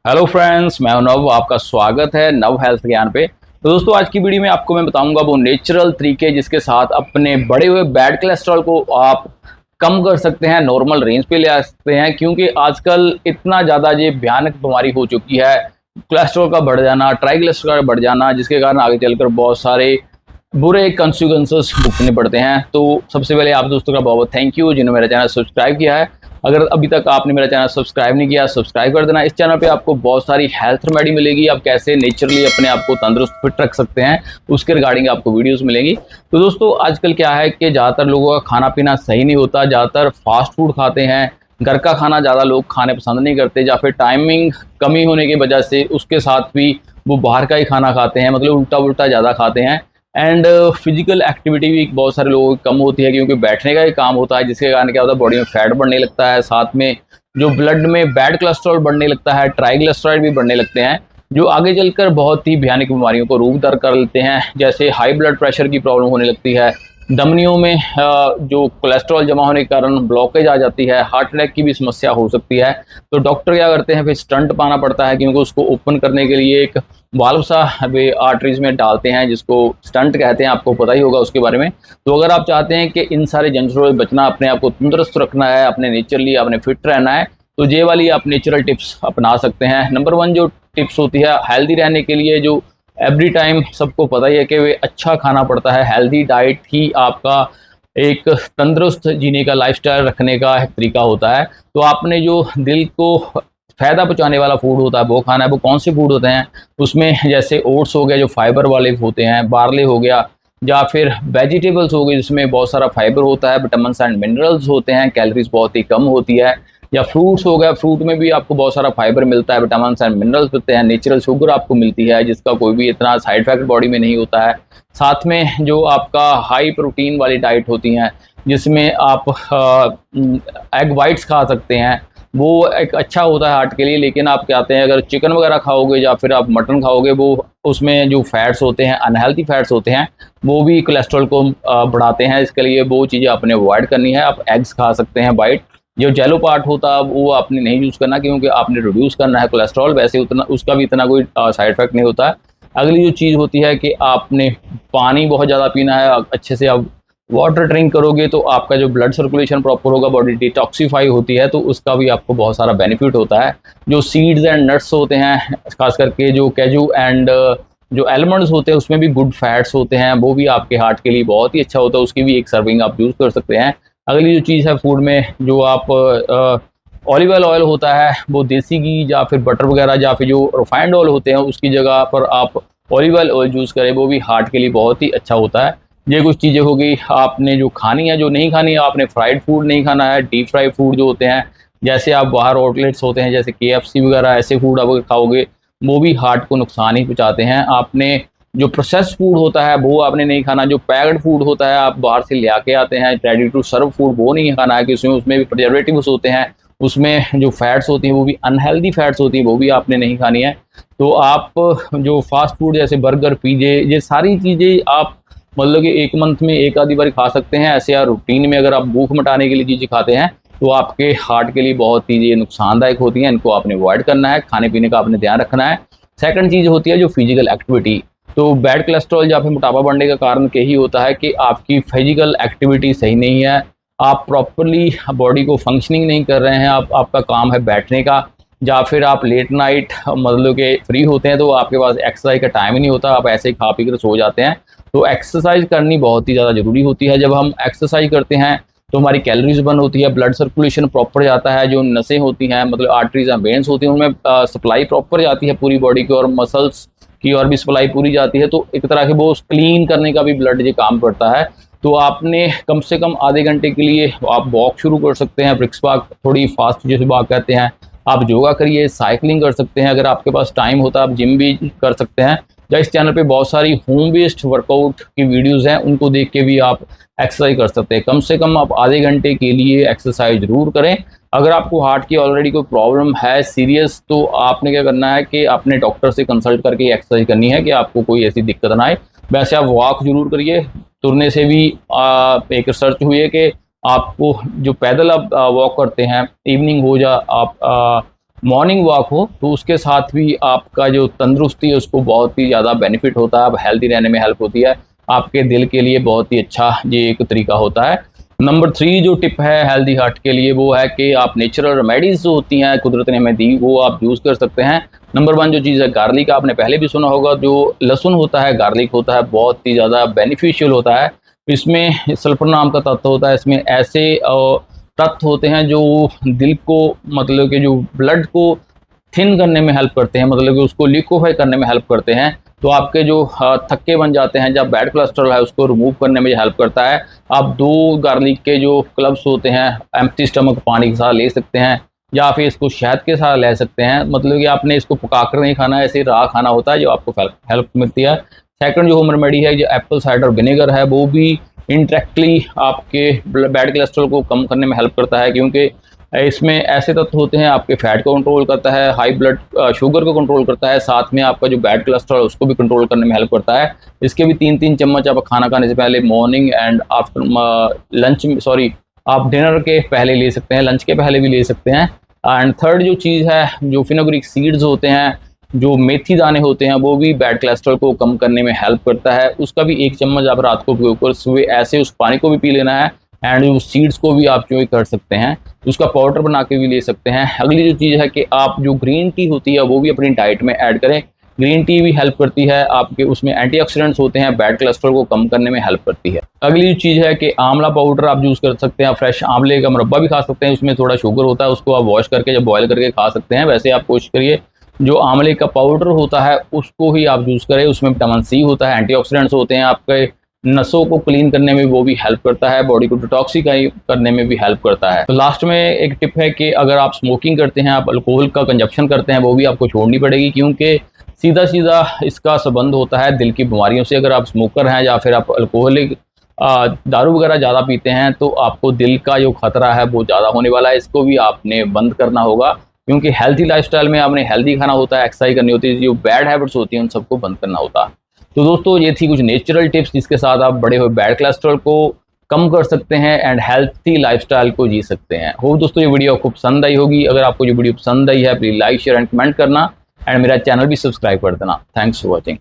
Hello friends, मैं हूं नव। आपका स्वागत है नव हेल्थ ज्ञान पे। तो दोस्तों, आज की वीडियो में आपको मैं बताऊंगा वो नेचुरल तरीके जिसके साथ अपने बढ़े हुए बैड कोलेस्ट्रॉल को आप कम कर सकते हैं, नॉर्मल रेंज पे ले आ सकते हैं। क्योंकि आजकल इतना ज़्यादा ये भयानक बीमारी हो चुकी है, कोलेस्ट्रॉल का बढ़ जाना, ट्राइग्लिसराइड का बढ़ जाना, जिसके कारण आगे चलकर बहुत सारे बुरे कॉन्सिक्वेंसेस भुगतने पड़ते हैं। तो सबसे पहले आप दोस्तों का बहुत बहुत थैंक यू जिन्होंने मेरा चैनल सब्सक्राइब किया है। अगर अभी तक आपने मेरा चैनल सब्सक्राइब नहीं किया, सब्सक्राइब कर देना। इस चैनल पे आपको बहुत सारी हेल्थ रेमेडी मिलेगी, आप कैसे नेचुरली अपने आप को तंदुरुस्त फिट रख सकते हैं, उसके रिगार्डिंग आपको वीडियोस मिलेंगी। तो दोस्तों, आजकल क्या है कि ज़्यादातर लोगों का खाना पीना सही नहीं होता, ज़्यादातर फास्ट फूड खाते हैं, घर का खाना ज़्यादा लोग खाने पसंद नहीं करते, या फिर टाइमिंग कमी होने की वजह से उसके साथ भी वो बाहर का ही खाना खाते हैं, मतलब उल्टा उल्टा ज़्यादा खाते हैं। एंड फिजिकल एक्टिविटी भी बहुत सारे लोगों की कम होती है, क्योंकि बैठने का ही काम होता है, जिसके कारण क्या होता है, बॉडी में फैट बढ़ने लगता है, साथ में जो ब्लड में बैड कोलेस्ट्रॉल बढ़ने लगता है, ट्राइग्लिसराइड भी बढ़ने लगते हैं, जो आगे चलकर बहुत ही भयानक बीमारियों को रूप धारण कर लेते हैं। जैसे हाई ब्लड प्रेशर की प्रॉब्लम होने लगती है, धमनियों में जो कोलेस्ट्रॉल जमा होने के कारण ब्लॉकेज आ जाती है, हार्ट अटैक की भी समस्या हो सकती है। तो डॉक्टर क्या करते हैं, फिर स्टंट पाना पड़ता है, क्योंकि उसको ओपन करने के लिए एक वाल्व सा वे आर्टरीज में डालते हैं, जिसको स्टंट कहते हैं, आपको पता ही होगा उसके बारे में। तो अगर आप चाहते हैं कि इन सारे झंझटों से बचना, अपने आप को तंदुरुस्त रखना है, अपने नेचुरली अपने फिट रहना है, तो ये वाली आप नेचुरल टिप्स अपना सकते हैं। नंबर 1 जो टिप्स होती है हेल्दी रहने के लिए, जो एवरी टाइम सबको पता ही है कि वे अच्छा खाना पड़ता है, हेल्दी डाइट ही आपका एक तंदुरुस्त जीने का, लाइफस्टाइल रखने का एक तरीका होता है। तो आपने जो दिल को फ़ायदा पहुँचाने वाला फूड होता है वो खाना है। वो कौन से फूड होते हैं उसमें, जैसे ओट्स हो गया जो फाइबर वाले होते हैं, बार्ले हो गया, या फिर वेजिटेबल्स हो गई जिसमें बहुत सारा फाइबर होता है, विटामिन एंड मिनरल्स होते हैं, कैलोरीज बहुत ही कम होती है। या फ्रूट्स हो गया, फ्रूट में भी आपको बहुत सारा फाइबर मिलता है, विटामिन एंड मिनरल्स मिलते हैं, नेचुरल शुगर आपको मिलती है, जिसका कोई भी इतना साइड इफेक्ट बॉडी में नहीं होता है। साथ में जो आपका हाई प्रोटीन वाली डाइट होती हैं, जिसमें आप एग वाइट्स खा सकते हैं, वो एक अच्छा होता है हार्ट के लिए। लेकिन आप क्या कहते हैं, अगर चिकन वगैरह खाओगे या फिर आप मटन खाओगे, वो उसमें जो फैट्स होते हैं, अनहेल्थी फैट्स होते हैं, वो भी कोलेस्ट्रॉल को बढ़ाते हैं। इसके लिए वो चीज़ें आपने अवॉइड करनी है। आप एग्स खा सकते हैं वाइट, जो जेलो पार्ट होता है वो आपने नहीं यूज़ करना, क्योंकि आपने रिड्यूस करना है कोलेस्ट्रॉल। वैसे उतना उसका भी इतना कोई साइड इफेक्ट नहीं होता है। अगली जो चीज़ होती है कि आपने पानी बहुत ज़्यादा पीना है, अच्छे से आप वाटर ड्रिंक करोगे तो आपका जो ब्लड सर्कुलेशन प्रॉपर होगा, बॉडी डिटॉक्सीफाई होती है, तो उसका भी आपको बहुत सारा बेनिफिट होता है। जो सीड्स एंड नट्स होते हैं, खास करके जो कैजू एंड जो एलमंड्स होते हैं, उसमें भी गुड फैट्स होते हैं, वो भी आपके हार्ट के लिए बहुत ही अच्छा होता है। उसकी भी एक सर्विंग आप यूज़ कर सकते हैं। अगली जो चीज़ है फूड में, जो आप ऑलिव ऑयल होता है, वो देसी घी या फिर बटर वगैरह या फिर जो रिफाइंड ऑयल होते हैं उसकी जगह पर आप ऑलिव ऑयल यूज़ करें, वो भी हार्ट के लिए बहुत ही अच्छा होता है। ये कुछ चीज़ें हो गई आपने जो खानी है। जो नहीं खानी है, आपने फ्राइड फूड नहीं खाना है, डीप फ्राई फूड जो होते हैं, जैसे आप बाहर आउटलेट्स होते हैं जैसे KFC वगैरह, ऐसे फूड अगर खाओगे वो भी हार्ट को नुकसान ही पहुँचाते हैं। आपने जो प्रोसेस्ड फूड होता है वो आपने नहीं खाना। जो पैक्ड फूड होता है, आप बाहर से ले आके आते हैं, रेडी टू सर्व फूड, वो नहीं खाना है, कि उसमें भी प्रिजर्वेटिव्स होते हैं, उसमें जो फैट्स होती हैं वो भी अनहेल्दी फैट्स होती हैं, वो भी आपने नहीं खानी है। तो आप जो फास्ट फूड जैसे बर्गर, पिज़्ज़े, ये सारी चीज़ें आप मतलब कि एक मंथ में एक आधी बार खा सकते हैं। ऐसे या रूटीन में अगर आप भूख मिटाने के लिए चीज़ें खाते हैं तो आपके हार्ट के लिए बहुत ही ये नुकसानदायक होती हैं। इनको आपने अवॉइड करना है, खाने पीने का आपने ध्यान रखना है। सेकंड चीज़ होती है जो फिजिकल एक्टिविटी। तो बैड कोलेस्ट्रॉल या फिर मोटापा बढ़ने का कारण यही होता है कि आपकी फिजिकल एक्टिविटी सही नहीं है, आप प्रॉपरली बॉडी को फंक्शनिंग नहीं कर रहे हैं। आपका काम है बैठने का, या फिर आप लेट नाइट मतलब के फ्री होते हैं तो आपके पास एक्सरसाइज का टाइम ही नहीं होता, आप ऐसे ही खा पी कर सो जाते हैं। तो एक्सरसाइज करनी बहुत ही ज़्यादा ज़रूरी होती है। जब हम एक्सरसाइज करते हैं तो हमारी कैलोरीज बर्न होती है, ब्लड सर्कुलेशन प्रॉपर जाता है, जो नसें होती हैं मतलब आर्टरीज एंड वेन्स होती हैं, उनमें सप्लाई प्रॉपर जाती है पूरी बॉडी की, और मसल्स की और भी सप्लाई पूरी जाती है। तो एक तरह के वो क्लीन करने का भी ब्लड ये काम करता है। तो आपने कम से कम आधे घंटे के लिए आप वॉक शुरू कर सकते हैं, ब्रिक्स वॉक, थोड़ी फास्ट जिसे वॉक कहते हैं। आप योगा करिए, साइकिलिंग कर सकते हैं, अगर आपके पास टाइम होता है आप जिम भी कर सकते हैं। या इस चैनल पे बहुत सारी होम बेस्ड वर्कआउट की वीडियोस हैं, उनको देख के भी आप एक्सरसाइज कर सकते हैं। कम से कम आप आधे घंटे के लिए एक्सरसाइज जरूर करें। अगर आपको हार्ट की ऑलरेडी कोई प्रॉब्लम है सीरियस, तो आपने क्या करना है कि अपने डॉक्टर से कंसल्ट करके एक्सरसाइज करनी है, कि आपको कोई ऐसी दिक्कत ना आए। वैसे आप वॉक जरूर करिए, तुरने से भी एक रिसर्च हुई है कि आपको जो पैदल आप वॉक करते हैं, इवनिंग हो या आप मॉर्निंग वॉक हो तो उसके साथ भी आपका जो तंदुरुस्ती है उसको बहुत ही ज़्यादा बेनिफिट होता है, आप हेल्दी रहने में हेल्प होती है, आपके दिल के लिए बहुत ही अच्छा ये एक तरीका होता है। नंबर 3 जो टिप है हेल्दी हार्ट के लिए वो है कि आप नेचुरल रेमेडीज़ जो होती हैं कुदरत ने हमें दी वो आप यूज़ कर सकते हैं। नंबर 1 जो चीज़ है गार्लिक, आपने पहले भी सुना होगा, जो लहसुन होता है गार्लिक होता है बहुत ही ज़्यादा बेनिफिशियल होता है। इसमें सल्फर नाम का तत्व होता है, इसमें ऐसे तत्व होते हैं जो दिल को मतलब कि जो ब्लड को थिन करने में हेल्प करते हैं, मतलब कि उसको लिक्विफाई करने में हेल्प करते हैं। तो आपके जो थक्के बन जाते हैं, जब बैड कोलेस्ट्रॉल है उसको रिमूव करने में हेल्प करता है। आप 2 गार्लिक के जो क्लब्स होते हैं एम्प्टी स्टमक पानी के साथ ले सकते हैं या फिर इसको शहद के साथ ले सकते हैं, मतलब कि आपने इसको पकाकर नहीं खाना है, ऐसे ही राह खाना होता है जो आपको हेल्प मिलती है। सेकंड जो होम रेमेडी है जो एप्पल साइडर विनेगर है वो भी इंडायरेक्टली आपके बैड कोलेस्ट्रॉल को कम करने में हेल्प करता है, क्योंकि इसमें ऐसे तत्व होते हैं आपके फैट को कंट्रोल करता है, हाई ब्लड शुगर को कंट्रोल करता है, साथ में आपका जो बैड कोलेस्ट्रॉल है उसको भी कंट्रोल करने में हेल्प करता है। इसके भी 3-3 चम्मच आप खाना खाने से पहले morning and after lunch sorry आप डिनर के पहले ले सकते हैं, लंच के पहले भी ले सकते हैं। एंड थर्ड जो चीज़ है जो फिनोग्रिक सीड्स होते हैं, जो मेथी दाने होते हैं, वो भी बैड कोलेस्ट्रॉल को कम करने में हेल्प करता है। उसका भी 1 चम्मच आप रात को भिगोकर सुबह ऐसे उस पानी को भी पी लेना है एंड उस सीड्स को भी आप जो कर सकते हैं, उसका पाउडर बना के भी ले सकते हैं। अगली जो चीज़ है कि आप जो ग्रीन टी होती है वो भी अपनी डाइट में ऐड करें। ग्रीन टी भी हेल्प करती है, आपके उसमें एंटीऑक्सीडेंट्स होते हैं, बैड कोलेस्ट्रॉल को कम करने में हेल्प करती है। अगली चीज़ है कि आंवला पाउडर आप यूज़ कर सकते हैं, फ्रेश आंवले का मुरब्बा भी खा सकते हैं, उसमें थोड़ा शुगर होता है, उसको आप वॉश करके जब बॉयल करके खा सकते हैं। वैसे आप कोशिश करिए जो आंवले का पाउडर होता है उसको ही आप यूज़ करें, उसमें विटामिन सी होता है, एंटीऑक्सीडेंट्स होते हैं, आपके नसों को क्लीन करने में वो भी हेल्प करता है, बॉडी को डिटॉक्सिफाई करने में भी हेल्प करता है। तो लास्ट में एक टिप है कि अगर आप स्मोकिंग करते हैं, आप अल्कोहल का कंजप्शन करते हैं, वो भी आपको छोड़नी पड़ेगी, क्योंकि सीधा सीधा इसका संबंध होता है दिल की बीमारियों से। अगर आप स्मोकर हैं या फिर आप अल्कोहलिक दारू वगैरह ज़्यादा पीते हैं तो आपको दिल का जो खतरा है वो ज़्यादा होने वाला है, इसको भी आपने बंद करना होगा, क्योंकि हेल्थी लाइफस्टाइल में आपने हेल्दी खाना होता है, एक्सरसाइज करनी होती है, जो बैड हैबिट्स होती हैं उन सबको बंद करना होता है। तो दोस्तों ये थी कुछ नेचुरल टिप्स जिसके साथ आप बड़े हुए बैड कोलेस्ट्रॉल को कम कर सकते हैं एंड हेल्थी लाइफस्टाइल को जी सकते हैं। होप दोस्तों ये वीडियो आपको पसंद आई होगी। अगर आपको ये वीडियो पसंद आई है please like share and comment करना एंड मेरा चैनल भी सब्सक्राइब कर देना। Thanks for watching.